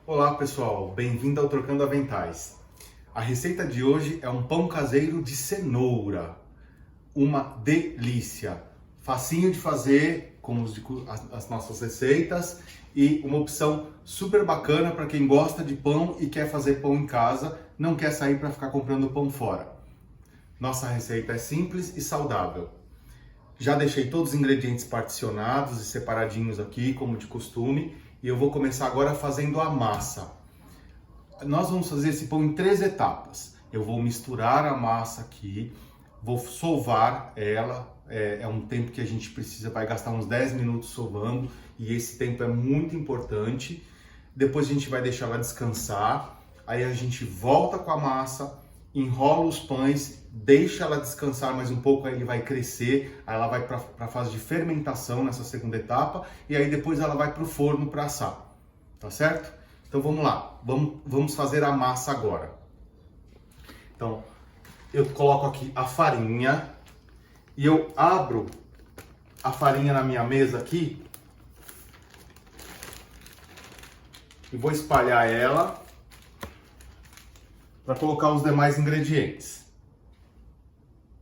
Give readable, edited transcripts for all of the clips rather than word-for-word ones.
Olá pessoal, bem-vindo ao Trocando Aventais. A receita de hoje é um pão caseiro de cenoura. Uma delícia! Facinho de fazer, como as nossas receitas, e uma opção super bacana para quem gosta de pão e quer fazer pão em casa, não quer sair para ficar comprando pão fora. Nossa receita é simples e saudável. Já deixei todos os ingredientes particionados e separadinhos aqui, como de costume, e eu vou começar agora fazendo a massa. Nós vamos fazer esse pão em 3 etapas. Eu vou misturar a massa aqui, vou sovar ela, é um tempo que a gente precisa, vai gastar uns 10 minutos sovando, e esse tempo é muito importante. Depois a gente vai deixar ela descansar, aí a gente volta com a massa, enrola os pães, deixa ela descansar mais um pouco, aí ele vai crescer, aí ela vai para a fase de fermentação nessa segunda etapa, e aí depois ela vai para o forno para assar, tá certo? Então vamos lá, vamos fazer a massa agora. Então eu coloco aqui a farinha e eu abro a farinha na minha mesa aqui e vou espalhar ela para colocar os demais ingredientes.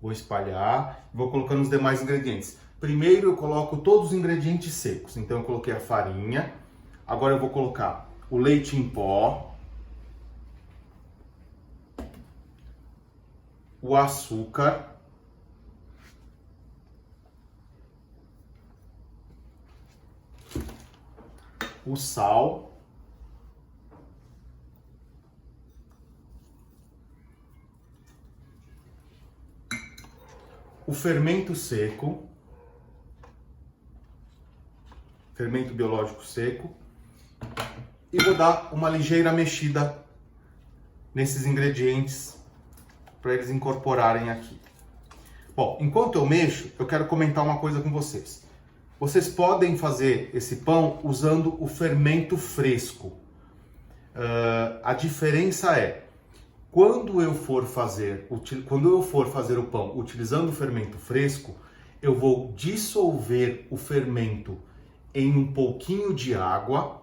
Vou espalhar e vou colocando os demais ingredientes. Primeiro eu coloco todos os ingredientes secos. Então eu coloquei a farinha. Agora eu vou colocar o leite em pó, o açúcar, o sal, o fermento seco, fermento biológico seco, e vou dar uma ligeira mexida nesses ingredientes para eles incorporarem aqui. Bom, enquanto eu mexo, eu quero comentar uma coisa com vocês. Vocês podem fazer esse pão usando o fermento fresco. A diferença é, quando eu for fazer o pão utilizando o fermento fresco, eu vou dissolver o fermento em um pouquinho de água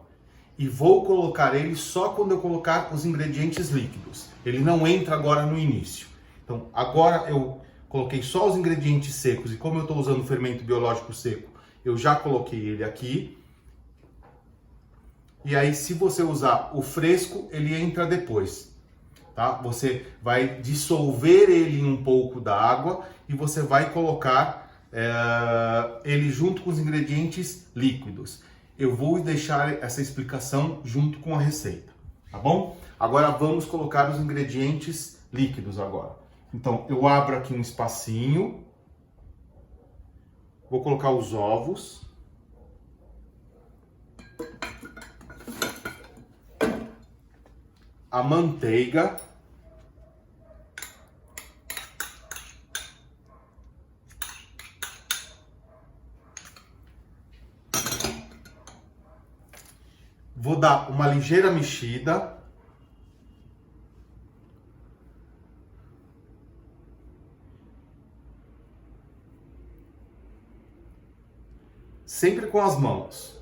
e vou colocar ele só quando eu colocar os ingredientes líquidos. Ele não entra agora no início. Então, agora eu coloquei só os ingredientes secos e como eu estou usando o fermento biológico seco, eu já coloquei ele aqui. E aí, se você usar o fresco, ele entra depois. Tá? Você vai dissolver ele em um pouco da água e você vai colocar ele junto com os ingredientes líquidos. Eu vou deixar essa explicação junto com a receita, tá bom? Agora vamos colocar os ingredientes líquidos agora. Então eu abro aqui um espacinho, vou colocar os ovos, a manteiga, vou dar uma ligeira mexida, sempre com as mãos.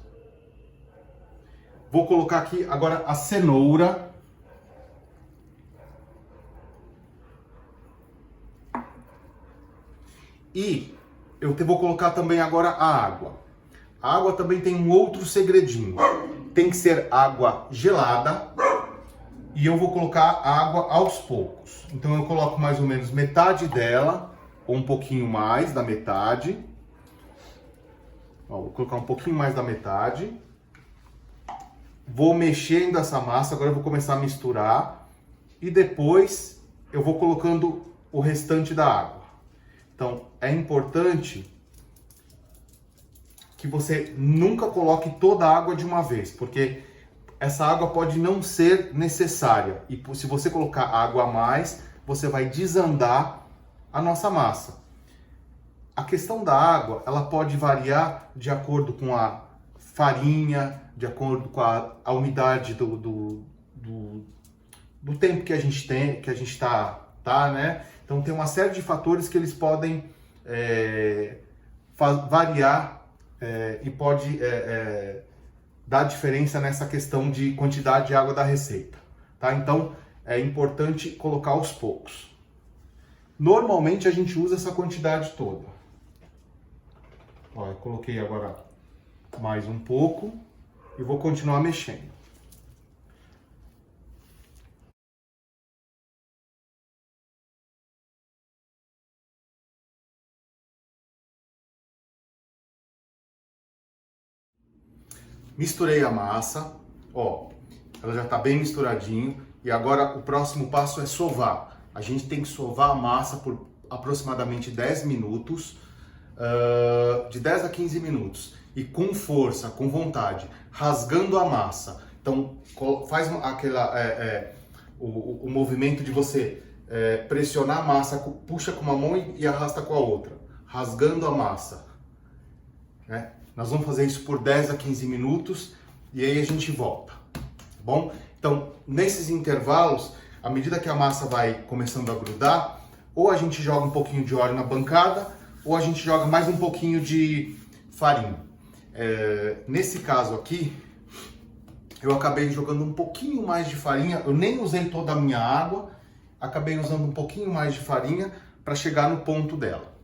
Vou colocar aqui agora a cenoura. E eu vou colocar também agora a água. A água também tem um outro segredinho. Tem que ser água gelada e eu vou colocar a água aos poucos. Então eu coloco mais ou menos metade dela, ou um pouquinho mais da metade. Ó, vou colocar um pouquinho mais da metade. Vou mexendo essa massa, agora eu vou começar a misturar. E depois eu vou colocando o restante da água. Então é importante que você nunca coloque toda a água de uma vez, porque essa água pode não ser necessária. E se você colocar água a mais, você vai desandar a nossa massa. A questão da água, ela pode variar de acordo com a farinha, de acordo com a umidade do tempo que a gente tem, que a gente tá, né? Então tem uma série de fatores que eles podem variar e pode dá diferença nessa questão de quantidade de água da receita, tá? Então, é importante colocar aos poucos. Normalmente a gente usa essa quantidade toda. Ó, eu coloquei agora mais um pouco e vou continuar mexendo. Misturei a massa, ó, ela já está bem misturadinho e agora o próximo passo é sovar. A gente tem que sovar a massa por aproximadamente 10 minutos, de 10 a 15 minutos e com força, com vontade, rasgando a massa. Então faz o movimento de você pressionar a massa, puxa com uma mão e arrasta com a outra, rasgando a massa, né? Nós vamos fazer isso por 10 a 15 minutos e aí a gente volta, tá bom? Então, nesses intervalos, à medida que a massa vai começando a grudar, ou a gente joga um pouquinho de óleo na bancada, ou a gente joga mais um pouquinho de farinha. Nesse caso aqui, eu acabei jogando um pouquinho mais de farinha, eu nem usei toda a minha água, acabei usando um pouquinho mais de farinha para chegar no ponto dela,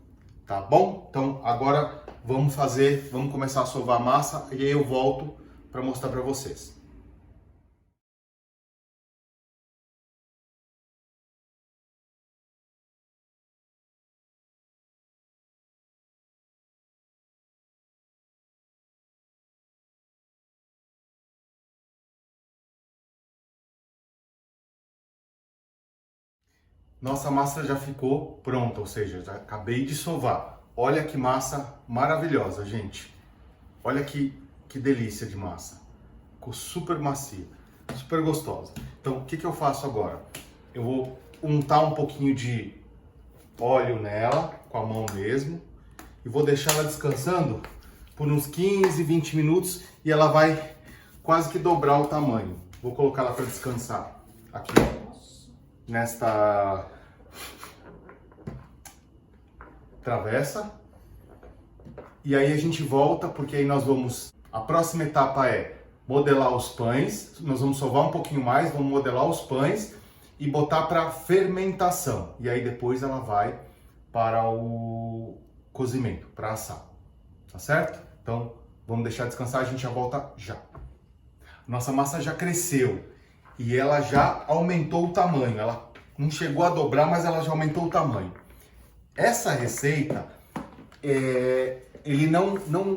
tá bom? Então, agora vamos começar a sovar a massa e aí eu volto para mostrar para vocês. Nossa massa já ficou pronta, ou seja, já acabei de sovar. Olha que massa maravilhosa, gente. Olha que delícia de massa. Ficou super macia, super gostosa. Então, o que eu faço agora? Eu vou untar um pouquinho de óleo nela, com a mão mesmo, e vou deixar ela descansando por uns 15, 20 minutos e ela vai quase que dobrar o tamanho. Vou colocar ela para descansar aqui nesta travessa. E aí a gente volta, porque aí nós vamos... A próxima etapa é modelar os pães. Nós vamos sovar um pouquinho mais, vamos modelar os pães e botar para fermentação. E aí depois ela vai para o cozimento, para assar. Tá certo? Então, vamos deixar descansar, a gente já volta já. Nossa massa já cresceu e ela já aumentou o tamanho. Ela não chegou a dobrar, mas ela já aumentou o tamanho. Essa receita,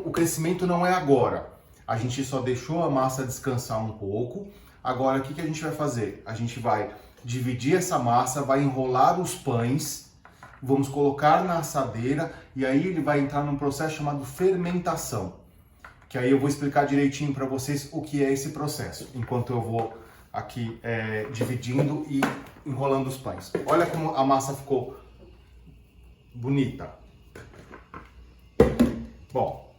o crescimento não é agora. A gente só deixou a massa descansar um pouco. Agora, o que a gente vai fazer? A gente vai dividir essa massa, vai enrolar os pães, vamos colocar na assadeira e aí ele vai entrar num processo chamado fermentação. Que aí eu vou explicar direitinho para vocês o que é esse processo, enquanto eu vou aqui dividindo e enrolando os pães. Olha como a massa ficou bonita. Bom,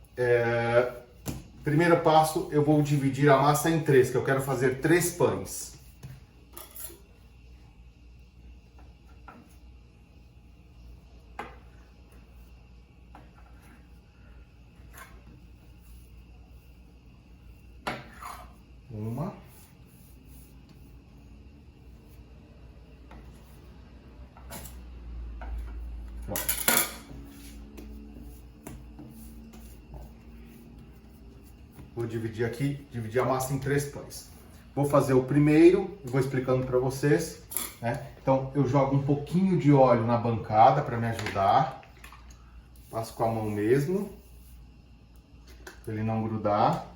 primeiro passo, eu vou dividir a massa em 3, que eu quero fazer 3 pães. Uma. Pronto. Vou dividir aqui, dividir a massa em 3 pães. Vou fazer o primeiro, vou explicando para vocês, né? Então eu jogo um pouquinho de óleo na bancada para me ajudar. Passo com a mão mesmo, para ele não grudar.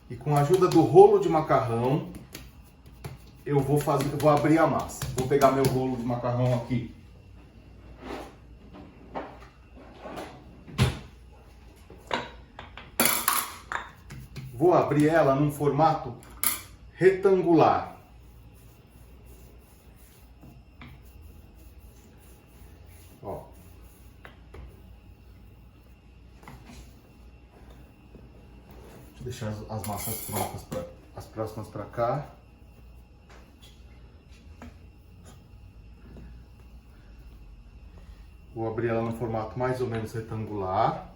E com a ajuda do rolo de macarrão, eu vou abrir a massa. Vou pegar meu rolo de macarrão aqui. Vou abrir ela num formato retangular. Ó. Deixa eu deixar as massas prontas, as próximas para cá. Vou abrir ela no formato mais ou menos retangular.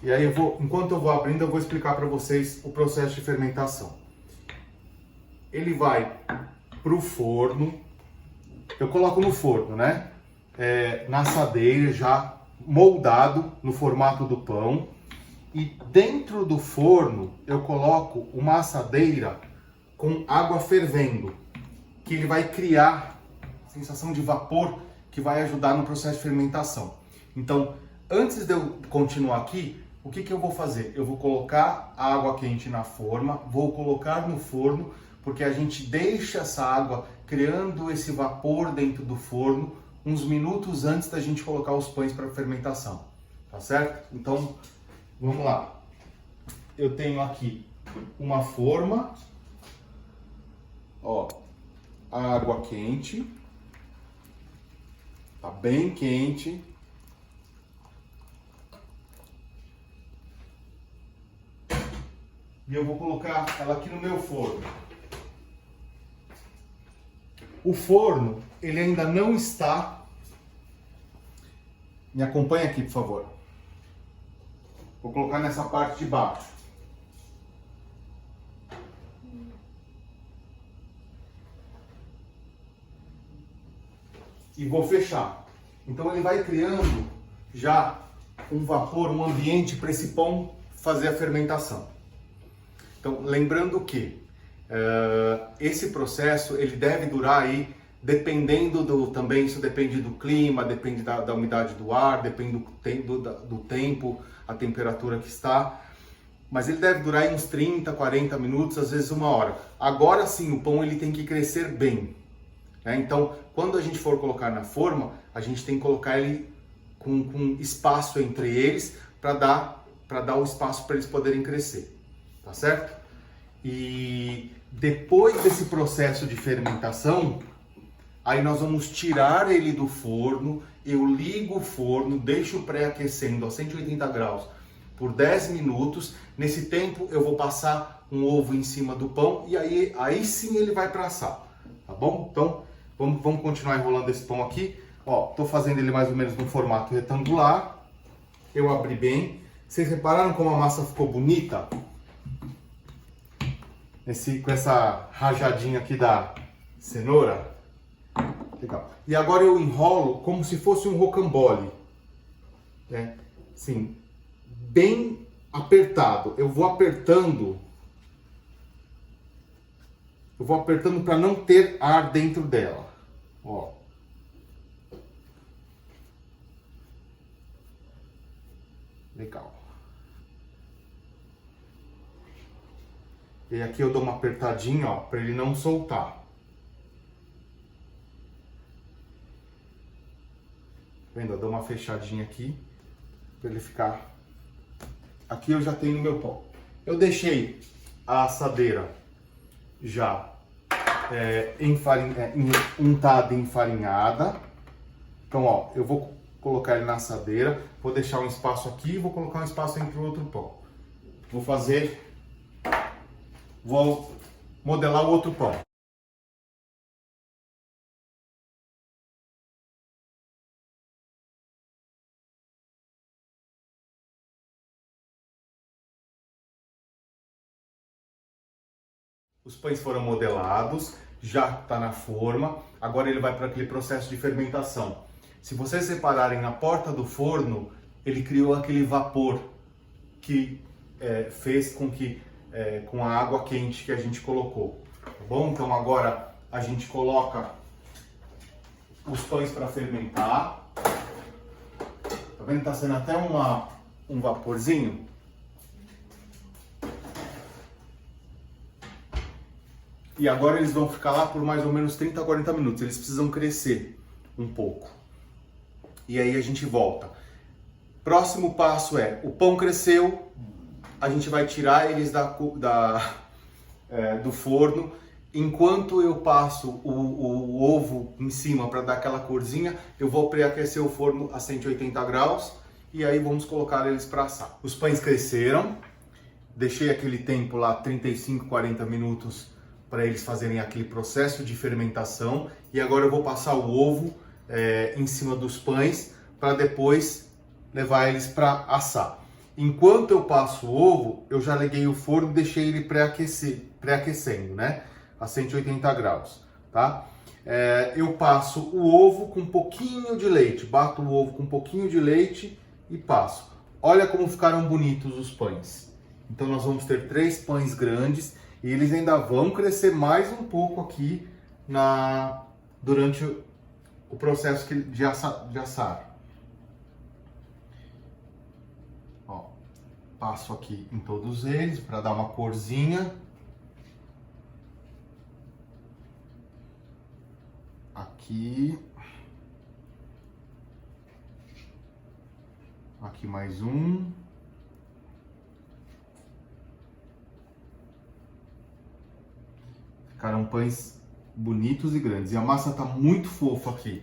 E aí enquanto eu vou abrindo, eu vou explicar para vocês o processo de fermentação. Ele vai para o forno, eu coloco no forno, né? Na assadeira, já moldado no formato do pão. E dentro do forno eu coloco uma assadeira com água fervendo, que ele vai criar sensação de vapor que vai ajudar no processo de fermentação. Então, antes de eu continuar aqui, o que eu vou fazer? Eu vou colocar a água quente na forma, vou colocar no forno, porque a gente deixa essa água criando esse vapor dentro do forno uns minutos antes da gente colocar os pães para fermentação, tá certo? Então, vamos lá. Eu tenho aqui uma forma, ó, a água quente, tá bem quente. E eu vou colocar ela aqui no meu forno. O forno, ele ainda não está... Me acompanha aqui, por favor. Vou colocar nessa parte de baixo. E vou fechar. Então ele vai criando já um vapor, um ambiente para esse pão fazer a fermentação. Então, lembrando que esse processo ele deve durar aí, dependendo também, isso depende do clima, depende da umidade do ar, depende do tempo, a temperatura que está, mas ele deve durar aí uns 30, 40 minutos, às vezes 1 hora. Agora sim, o pão ele tem que crescer bem, né? Então, quando a gente for colocar na forma, a gente tem que colocar ele com espaço entre eles para dar o espaço para eles poderem crescer, tá certo? E depois desse processo de fermentação, aí nós vamos tirar ele do forno, eu ligo o forno, deixo pré-aquecendo a 180 graus por 10 minutos. Nesse tempo eu vou passar um ovo em cima do pão e aí sim ele vai para assar, tá bom? Então vamos continuar enrolando esse pão aqui. Ó, tô fazendo ele mais ou menos no formato retangular. Eu abri bem. Vocês repararam como a massa ficou bonita? Com essa rajadinha aqui da cenoura. Legal. E agora eu enrolo como se fosse um rocambole, né? Sim, bem apertado. Eu vou apertando para não ter ar dentro dela. Ó. Legal. E aqui eu dou uma apertadinha, ó, para ele não soltar. Vendo? Eu dou uma fechadinha aqui para ele ficar. Aqui eu já tenho meu pão. Eu deixei a assadeira já untada e enfarinhada. Então, ó, eu vou colocar ele na assadeira, vou deixar um espaço aqui e vou colocar um espaço entre o outro pão. Vou modelar o outro pão. Os pães foram modelados, já está na forma, agora ele vai para aquele processo de fermentação. Se vocês repararem, na porta do forno, ele criou aquele vapor que fez com que, com a água quente que a gente colocou. Tá bom? Então agora a gente coloca os pães para fermentar. Tá vendo? Tá saindo até um vaporzinho. E agora eles vão ficar lá por mais ou menos 30 a 40 minutos. Eles precisam crescer um pouco. E aí a gente volta. Próximo passo o pão cresceu, a gente vai tirar eles do forno. Enquanto eu passo o ovo em cima para dar aquela corzinha, eu vou pré-aquecer o forno a 180 graus e aí vamos colocar eles para assar. Os pães cresceram, deixei aquele tempo lá, 35, 40 minutos, para eles fazerem aquele processo de fermentação. E agora eu vou passar o ovo em cima dos pães para depois levar eles para assar. Enquanto eu passo o ovo, eu já liguei o forno e deixei ele pré-aquecendo, né? A 180 graus, tá? Eu passo o ovo com um pouquinho de leite, bato o ovo com um pouquinho de leite e passo. Olha como ficaram bonitos os pães. Então nós vamos ter 3 pães grandes e eles ainda vão crescer mais um pouco aqui durante o processo de assar. Ó, passo aqui em todos eles para dar uma corzinha. Aqui. Aqui mais um. Ficaram pães bonitos e grandes. E a massa tá muito fofa aqui.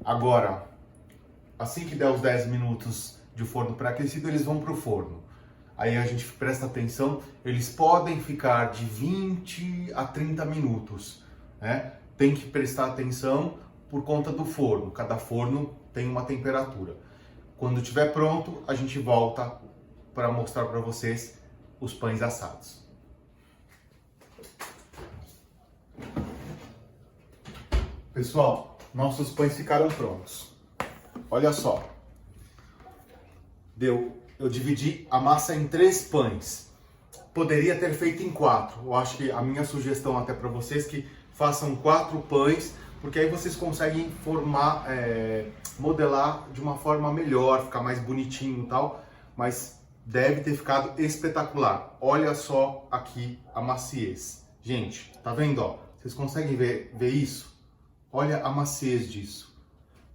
Agora, assim que der os 10 minutos de forno pré-aquecido, eles vão para o forno. Aí a gente presta atenção, eles podem ficar de 20 a 30 minutos, né? Tem que prestar atenção por conta do forno. Cada forno tem uma temperatura. Quando estiver pronto, a gente volta para mostrar para vocês os pães assados. Pessoal, nossos pães ficaram prontos. Olha só. Eu dividi a massa em 3 pães. Poderia ter feito em 4. Eu acho que a minha sugestão até para vocês é que façam 4 pães, porque aí vocês conseguem formar, modelar de uma forma melhor, ficar mais bonitinho e tal. Mas deve ter ficado espetacular. Olha só aqui a maciez. Gente, tá vendo? Ó? Vocês conseguem ver isso? Olha a maciez disso.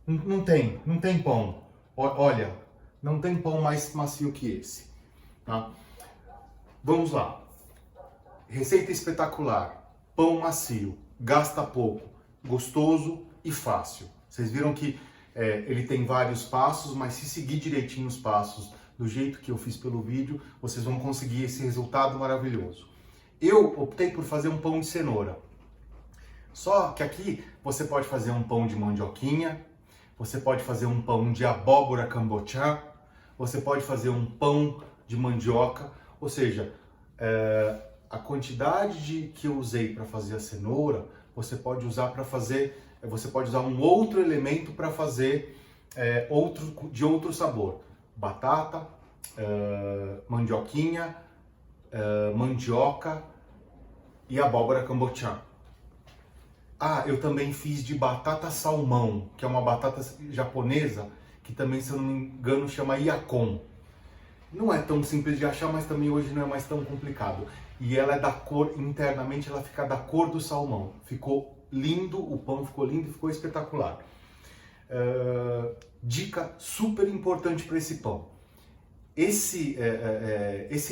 Não tem pão. Olha, não tem pão mais macio que esse. Tá? Vamos lá. Receita espetacular. Pão macio, gasta pouco, gostoso e fácil. Vocês viram que ele tem vários passos, mas se seguir direitinho os passos, do jeito que eu fiz pelo vídeo, vocês vão conseguir esse resultado maravilhoso. Eu optei por fazer um pão de cenoura. Só que aqui você pode fazer um pão de mandioquinha, você pode fazer um pão de abóbora cambochá, você pode fazer um pão de mandioca, ou seja, a quantidade que eu usei para fazer a cenoura, você pode usar um outro elemento para fazer de outro sabor. Batata, mandioquinha, mandioca e abóbora cambochá. Eu também fiz de batata salmão, que é uma batata japonesa, que também, se eu não me engano, chama Yakon. Não é tão simples de achar, mas também hoje não é mais tão complicado. E ela é da cor, internamente ela fica da cor do salmão. Ficou lindo, o pão ficou lindo e ficou espetacular. Dica super importante para esse pão. Esse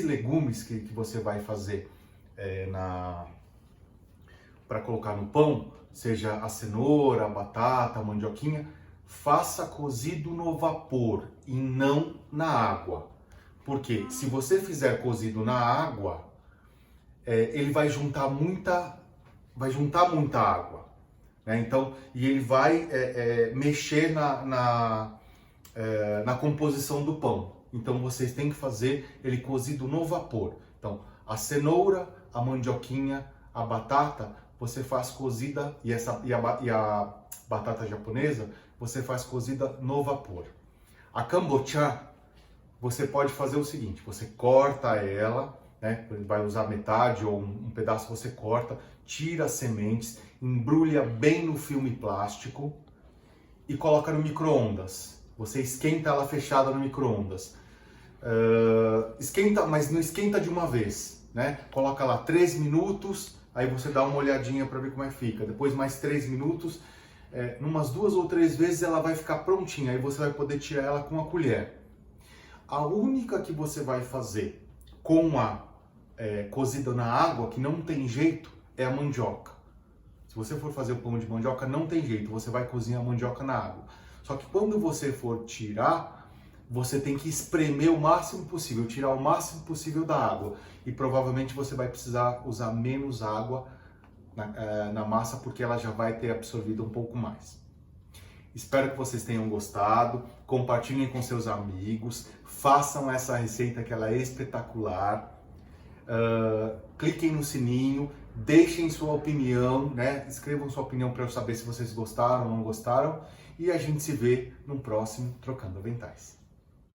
legumes que você vai fazer para colocar no pão, seja a cenoura, a batata, a mandioquinha, faça cozido no vapor e não na água. Porque se você fizer cozido na água, ele vai juntar muita água, né? Então, e ele vai mexer na composição do pão. Então vocês têm que fazer ele cozido no vapor. Então, a cenoura, a mandioquinha, a batata, você faz cozida, e a batata japonesa, você faz cozida no vapor. A cambochá, você pode fazer o seguinte, você corta ela, né, vai usar metade ou um pedaço, você corta, tira as sementes, embrulha bem no filme plástico e coloca no micro-ondas. Você esquenta ela fechada no micro-ondas. Esquenta, mas não esquenta de uma vez, né? Coloca lá 3 minutos, aí você dá uma olhadinha para ver como é que fica. Depois mais 3 minutos, umas 2 ou 3 vezes ela vai ficar prontinha, aí você vai poder tirar ela com a colher. A única que você vai fazer com a cozida na água, que não tem jeito, é a mandioca. Se você for fazer o pão de mandioca, não tem jeito, você vai cozinhar a mandioca na água. Só que quando você for tirar, você tem que espremer o máximo possível, tirar o máximo possível da água. E provavelmente você vai precisar usar menos água na massa, porque ela já vai ter absorvido um pouco mais. Espero que vocês tenham gostado, compartilhem com seus amigos, façam essa receita que ela é espetacular. Cliquem no sininho, deixem sua opinião, né? Escrevam sua opinião para eu saber se vocês gostaram ou não gostaram. E a gente se vê no próximo Trocando Aventais.